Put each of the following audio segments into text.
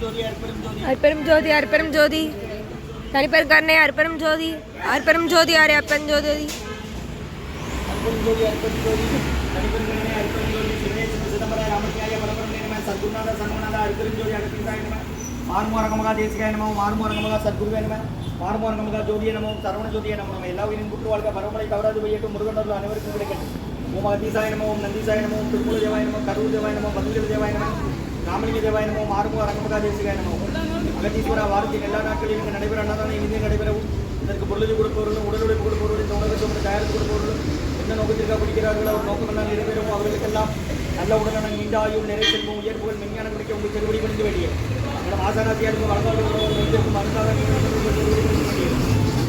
அற்பெரும் ஜோதி அற்பெரும் ஜோதி தனிப்பெரும் கருணை அற்பெரும் ஜோதி அற்பெரும் ஜோதி ஆரே அப்பெரும் ஜோதி அற்பெரும் ஜோதி அற்பெரும் ஜோதி தனிப்பெரும் கருணை அற்பெரும் ஜோதி சிவனேஸ்வர சிதம்பர ராமத்தியாய பரபரமே சத்குருநாத சண்முகநாத அற்பெரும் ஜோதி அகத்தீசாய நம மார்மோரங்கமகா தேசிகாய நம மார்மோரங்கமகா சத்குருவே நம மார்மோரங்கமகா ஜோதிய நம சரவண ஜோதிய நம நம்ம எல்லா உயிரின் குற்று வாழ்க்கை பரவமலை தவறாது வையட்டும் முருகனர்கள் அனைவருக்கும் கிடைக்கட்டும் ஓம் அகத்தீசாய நம ஓம் நந்தீசாய நம ஓம் திருமூல தேவாய நம கரூர் தேவாய நம பந்துஜல தேவாய நம ராமலிங்க தேவாய நம மார்மோரங்கமகா தேசிகாய நம அகத்தீஸ்வர வாரத்தின் எல்லா நாட்களிலும் இங்கு நடைபெற அன்னதானம் இங்கே நடைபெறவும் இதற்கு பொருளுக்கு கொடுப்பவர்களும் உடல் உழைப்பு கொடுப்பவர்களும் இந்த உணவுக்கு தயாரித்து கொடுப்பவர்களும் எந்த நோக்கத்திற்காக பிடிக்கிறார்களோ அவர் நோக்கமெல்லாம் நிறைவேறவும் அவர்களுக்கெல்லாம் நல்ல உடலான நீண்ட ஆயுள் நிறை செல்வம் உயர்வுகள் மெஞ்ஞானம் கிடைக்க உங்கள் திருவடி பணிந்து வேண்டிய எங்கள் மாசாராசியாருக்கு வழங்காடுவதற்கும் அருந்தாத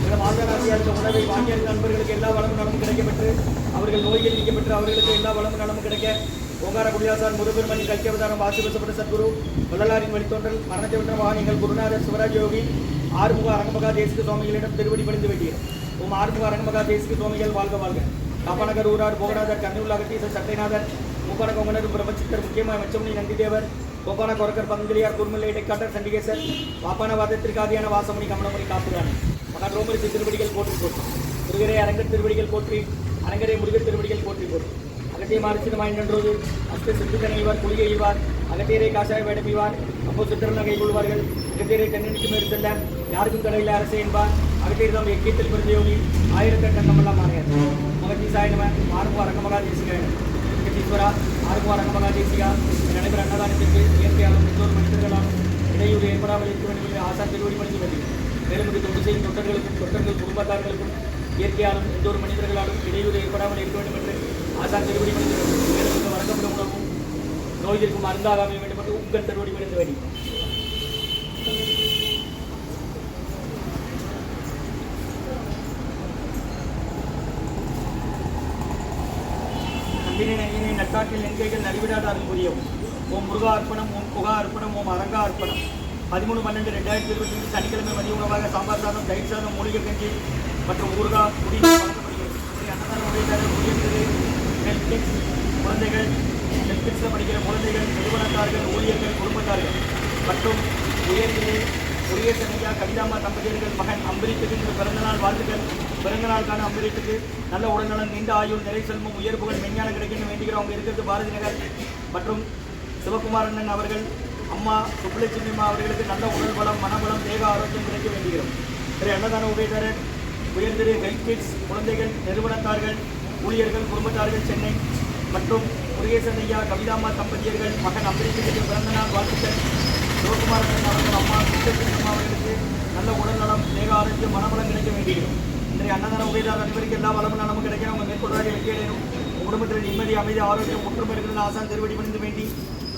எங்கள் மாசாராசியாருக்கு உணவை வாங்கிய நண்பர்களுக்கு எல்லா வளமும் நலமும் கிடைக்கப்பெற்று அவர்கள் நோய்கள் நீக்கப்பெற்று அவர்களுக்கு எல்லா வளமும் நலமும் கிடைக்க ஓங்கார குடியாசான் முருகெருமணி கல்கியவதாரம் வாசிபசப்பட்ட சத்குரு வள்ளலாரின் வழித்தோன்றல் மரணத்தை வென்ற மகானிகள் குருநாதர் சிவராஜ் யோகி ஆறுமுக அரங்கமகா தேசிக சுவாமிகளிடம் திருவடி பணிந்து வேண்டிய ஓம் ஆறுமுக அரங்கமகா தேசிக சுவாமிகள் வாழ்க வாழ்க காப்பநகர் ஊரார் போகநாதர் கண்ணூர் அகத்தீசர் சட்டைநாதர் மூப்பன கொங்கனர் பிரபச்சித்தர் முக்கியமாக மச்சமணி நந்திதேவர் கோப்பான கொரக்கர் பங்குலியார் குர்மலை இடைக்காட்டர் சண்டிகேசர் வாப்பான வாதத்திற்காதியான வாசமணி கமலமணி காப்புரான் மகன் ரோமரிசி திருவடிகள் போற்றி போற்றி முருகரே அரங்கர் திருவடிகள் போற்றி அரங்கரே முருகர் திருவடிகள் போற்றி போற்றி அகத்திய மாரிசிதமாய் நின்றோது அஸ்த சித்துக்கனை இவார் குளிகை இவார் அகத்தியரை காசாய வேடம் இவார் அப்போ சித்திரன் கை கொள்வார்கள் அகத்தியரை தென்னணிக்கு மேல் செல்ல யாருக்கும் கடையில் அரசு என்பார் அகத்தியர் தான் எக்கீத்தில் பிறந்த யோகி ஆயிரக்கட்டம் நம்மெல்லாம் மாறியார் மகத்தி சாயனம ஆறுமுக அரங்கமகா தேசிகாயன் ஈஸ்வரா ஆறுமுக அரங்கமகா தேசிகா நடைபெற அன்னதானத்திற்கு இயற்கையாலும் எந்தோரு மனிதர்களாலும் இடையூறு ஏற்படாமல் இருக்க வேண்டும் என்று ஆசான் திருவடி பணிந்து வேண்டியது மேலும் இது தொண்டு செய்யும் தொண்டர்கள் குடும்பத்தார்களுக்கும் இயற்கையாலும் எந்தோரு மனிதர்களாலும் இடையூறு ஏற்படாமல் இருக்க வேண்டும் என்று ஆசான் திருவடி பணிந்து வேண்டும் மேலும் இந்த வழங்கப்படும் உணவும் நோய்களுக்கும் மருந்தாக அமைய வேண்டும் என்று உங்கள் திருவடி பணிந்து வேண்டி நம்பினை நட்டாற்றில் எண்கைகள் நலிவிடாத அருள் புரியவும் ஓம் முருகா அர்ப்பணம் ஓம் புகா அர்ப்பணம் ஓம் அரங்கா அர்ப்பணம் 13/12/2025 சனிக்கிழமை மதிய உணவாக சாம்பார் சாதம் தயிர் சாதம் மூலிகை கஞ்சி மற்றும் ஊர்கா குடி வழங்கப்படுகிறது குழந்தைகள் நெட்ஃபிளிக்ஸில் படிக்கிற குழந்தைகள் நிறுவனத்தார்கள் ஊழியர்கள் குடும்பத்தார்கள் மற்றும் உயர்நிலை முருகேசனையா கவிதாமா தம்பதியர்கள் மகன் அம்பரீத்துக்கு இந்த பிறந்தநாள் வாழ்த்துக்கள் பிறந்தநாளுக்கான அம்பரீத்துக்கு நல்ல உடல்நலம் நீண்ட ஆயுள் நிறை செல்வம் உயர்வுகள் மெஞ்ஞானம் கிடைக்கணும் வேண்டுகிறோம். அவங்க இருக்கிறது பாரதி நகர் மற்றும் சிவகுமாரண்ணன் அவர்கள் அம்மா சுப்புலட்சுமிமா அவர்களுக்கு நல்ல உடல் பலம் மனபலம் தேக ஆரோக்கியம் கிடைக்க வேண்டுகிறோம். திரு அன்னதான உபயதாரர் உயர்திரு ஹெல்த் கிட்ஸ் குழந்தைகள் நிறுவனத்தார்கள் ஊழியர்கள் குடும்பத்தார்கள் சென்னை மற்றும் முருகேசன் ஐயா கவிதாமா தம்பதியர்கள் மகன் அம்பரீத்துக்கு பிறந்தநாள் வாழ்த்துக்கள் சிவகுமாரன் அவர்கள் அம்மா சுப்புலட்சுமிமா அவர்களுக்கு நல்ல உடல் நலம் தேக ஆரோக்கியம் மனபலம் கிடைக்க வேண்டுகிறோம். இன்றைய அன்னதான உபயதாரர் அனைவருக்கு எல்லா வளமும் நலமும் கிடைக்க அவங்க மேற்கொள்வாக வெற்றியடையணும். குடும்பத்தில் நிம்மதி அமைதி ஆரோக்கியம் ஒற்றுமை இருக்கிறது ஆசான் திருவடி பணிந்து வேண்டி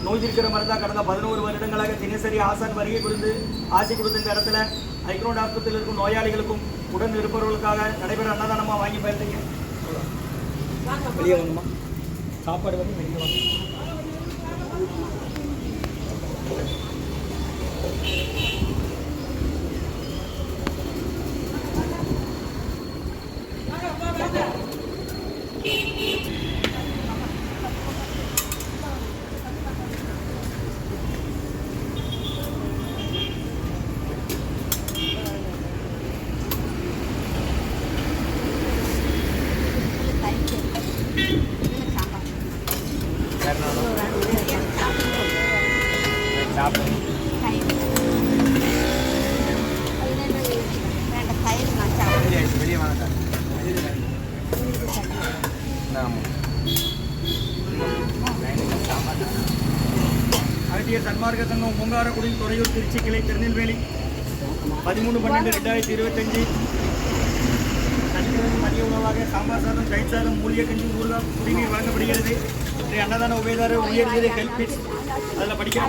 நோய் இருக்கிற மாதிரி தான் கடந்த 11 வருடங்களாக தினசரி ஆசான் வருகை கொடுத்து ஆசை கொடுத்த இந்த இடத்துல ஐக்ரோட் ஆஸ்பத்திரியில் இருக்கும் நோயாளிகளுக்கும் உடன் இருப்பவர்களுக்காக நடைபெற அன்னதானமாக வாங்கி பயிர்ந்தீங்க. வெளியே வாங்கம்மா, சாப்பாடு வந்து வெளியே வாங்க. அகத்தியர் சன்மார்க்க சங்கம் பூங்காரக்குடி துறையூர் திருச்சி கிளை திருநெல்வேலி 13/12/2025 சனிக்கிழமை மதிய உணவாக சாம்பார் சாதம் தயிர் சாதம் மூலிகை கஞ்சி ஊர்கா குடிநீர் வழங்கப்படுகிறது. அன்னதான உபயதாரர் உயர்நிலை ஹெல்த் கிட்ஸ் அதில் படிக்கிற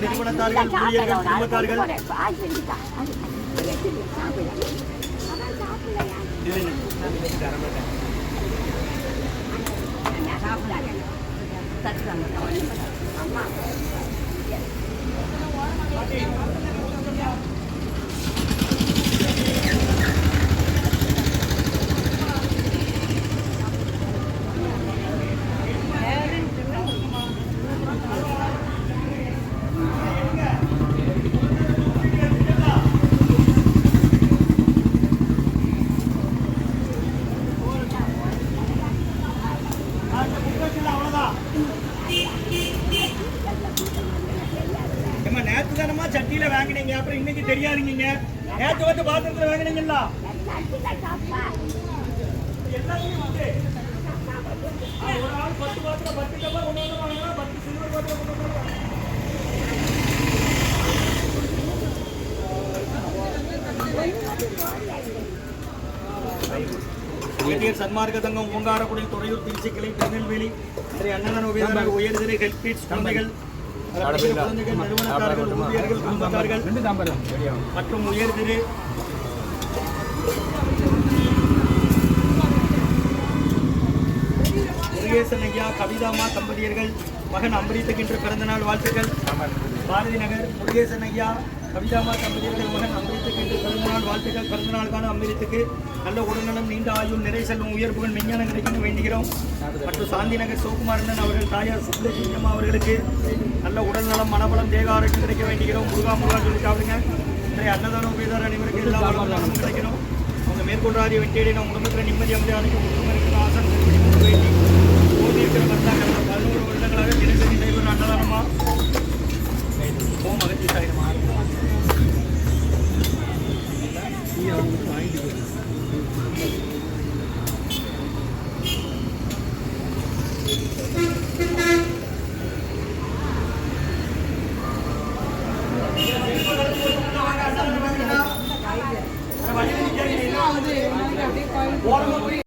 நிறுவனத்தார்கள் ஊழியர்கள் குடும்பத்தார்கள் ஏமா நேற்று தானமா சட்டியில வாங்கினீங்க, அப்புறம் இன்னைக்கு தெரியாதுங்க. நேற்று வந்து பாத்திரத்துல வாங்கினீங்களா? எல்லாத்தையும் வந்து ஒரு ஆள் 10 பாத்திரம் 10 டப்பா கொண்டு வந்து வாங்கினா 10 சில்வர் பாத்திரம் கொண்டு வந்து சன்மார்க்க சங்கம் ஓங்காரக்குடி துறையூர் திருச்சி கிளை திருநெல்வேலி அன்னதான உபயோக உயர்திரை ஹெல்த் கிட்ஸ் குழந்தைகள் குழந்தைகள் நிறுவனத்தார்கள் ஊழியர்கள் குடும்பத்தார்கள் மற்றும் உயர்திரு முருகேசன் ஐயா கவிதாமா தம்பதியர்கள் மகன் அம்பரீத்துக்கு இன்று பிறந்தநாள் வாழ்த்துக்கள். பாரதி நகர் முருகேசன் ஐயா கவிதாமா தம்பதியர்கள் மகன் அம்பரீத்துக்கு இன்று பிறந்தநாள் வாழ்த்துக்கள். பிறந்தநாளுக்கான அம்பரீத்துக்கு நல்ல உடல்நலம், நீண்ட ஆயுள், நிறை செல்வம், உயர்வுகள், விஞ்ஞானம் கிடைக்கணும் வேண்டுகிறோம். மற்றும் சாந்தி நகர் சிவகுமாரன் அவர்கள் தாயார் சுப்லட்சுமி அவர்களுக்கு நல்ல உடல்நலம், மனபலம், தேக ஆரோக்கியம் கிடைக்க வேண்டுகிறோம். முருகா முருகா சொல்லி சாப்பிடுங்க. இன்றைய அன்னதான உபயோக அனைவருக்கு எல்லா வளமும் கிடைக்கணும். அவங்க மேற்கொண்டாரிய வெற்றியடை நம்ம குடும்பத்தில் நிம்மதி அமைதி அனைக்கும் ஆசன் வேண்டி ஓடி இருக்கிற